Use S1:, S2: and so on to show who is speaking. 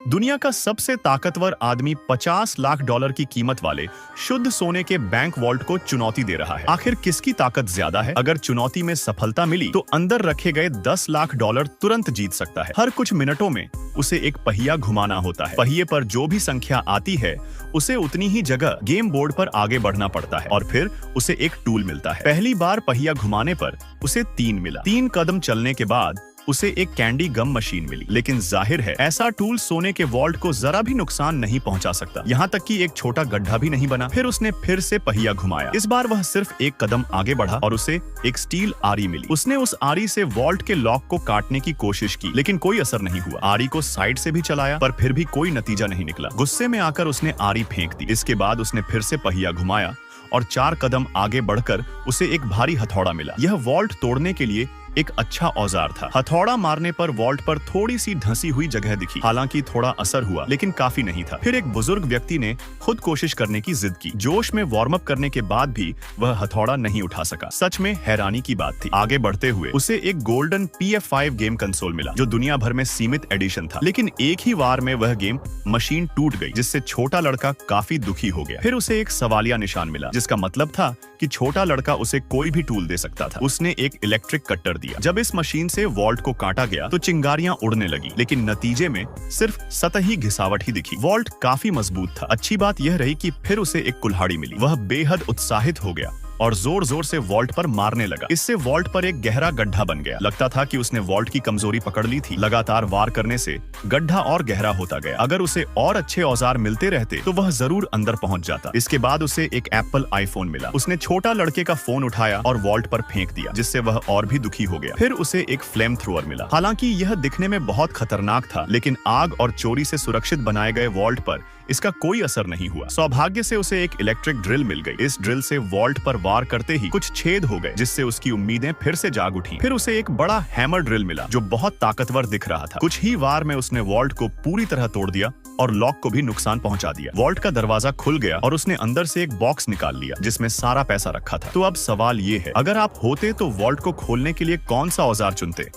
S1: दुनिया का सबसे ताकतवर आदमी 50 लाख डॉलर की कीमत वाले शुद्ध सोने के बैंक वॉल्ट को चुनौती दे रहा है। आखिर किसकी ताकत ज्यादा है? अगर चुनौती में सफलता मिली तो अंदर रखे गए 10 लाख डॉलर तुरंत जीत सकता है। हर कुछ मिनटों में उसे एक पहिया घुमाना होता है। पहिए पर जो भी संख्या आती है उसे उतनी ही जगह गेम बोर्ड पर आगे बढ़ना पड़ता है और फिर उसे एक टूल मिलता है। पहली बार पहिया घुमाने पर उसे 3 मिला। 3 कदम चलने के बाद उसे एक कैंडी गम मशीन मिली। लेकिन जाहिर है ऐसा टूल सोने के वॉल्ट को जरा भी नुकसान नहीं पहुंचा सकता, यहाँ तक कि एक छोटा गड्ढा भी नहीं बना। फिर उसने फिर से पहिया घुमाया। इस बार वह सिर्फ एक कदम आगे बढ़ा और उसे एक स्टील आरी मिली। उसने उस आरी से वॉल्ट के लॉक को काटने की कोशिश की, लेकिन कोई असर नहीं हुआ। आरी को साइड से भी चलाया पर फिर भी कोई नतीजा नहीं निकला। गुस्से में आकर उसने आरी फेंक दी। इसके बाद उसने फिर से पहिया घुमाया और 4 कदम आगे बढ़कर उसे एक भारी हथौड़ा मिला। यह वॉल्ट तोड़ने के लिए एक अच्छा औजार था। हथौड़ा मारने पर वॉल्ट पर थोड़ी सी धंसी हुई जगह दिखी। हालांकि थोड़ा असर हुआ, लेकिन काफी नहीं था। फिर एक बुजुर्ग व्यक्ति ने खुद कोशिश करने की जिद की। जोश में वार्म अप करने के बाद भी वह हथौड़ा नहीं उठा सका। सच में हैरानी की बात थी। आगे बढ़ते हुए उसे एक गोल्डन PF5 गेम कंसोल मिला, जो दुनिया भर में सीमित एडिशन था। लेकिन एक ही वार में वह गेम मशीन टूट गई, जिससे छोटा लड़का काफी दुखी हो गया। फिर उसे एक सवालिया निशान मिला, जिसका मतलब था कि छोटा लड़का उसे कोई भी टूल दे सकता था। उसने एक इलेक्ट्रिक कट्टर दिया। जब इस मशीन से वॉल्ट को काटा गया तो चिंगारियां उड़ने लगी, लेकिन नतीजे में सिर्फ सतही घिसावट ही दिखी। वॉल्ट काफी मजबूत था। अच्छी बात यह रही कि फिर उसे एक कुल्हाड़ी मिली। वह बेहद उत्साहित हो गया और जोर जोर से वॉल्ट पर मारने लगा। इससे वॉल्ट पर एक गहरा गड्ढा बन गया। लगता था कि उसने वॉल्ट की कमजोरी पकड़ ली थी। लगातार वार करने से गड्ढा और गहरा होता गया। अगर उसे और अच्छे औजार मिलते रहते तो वह जरूर अंदर पहुंच जाता। इसके बाद उसे एक एप्पल आईफोन मिला। उसने छोटा लड़के का फोन उठाया और वॉल्ट पर फेंक दिया, जिससे वह और भी दुखी हो गया। फिर उसे एक फ्लेम थ्रोअर मिला। हालांकि यह दिखने में बहुत खतरनाक था, लेकिन आग और चोरी से सुरक्षित बनाए गए वॉल्ट पर इसका कोई असर नहीं हुआ। सौभाग्य से उसे एक इलेक्ट्रिक ड्रिल मिल गई। इस ड्रिल से वॉल्ट पर वार करते ही कुछ छेद हो गए, जिससे उसकी उम्मीदें फिर से जाग उठी। फिर उसे एक बड़ा हैमर ड्रिल मिला, जो बहुत ताकतवर दिख रहा था। कुछ ही वार में उसने वॉल्ट को पूरी तरह तोड़ दिया और लॉक को भी नुकसान पहुंचा दिया। वॉल्ट का दरवाजा खुल गया और उसने अंदर से एक बॉक्स निकाल लिया, जिसमें सारा पैसा रखा था। तो अब सवाल ये है, अगर आप होते तो वॉल्ट को खोलने के लिए कौन सा औजार चुनते?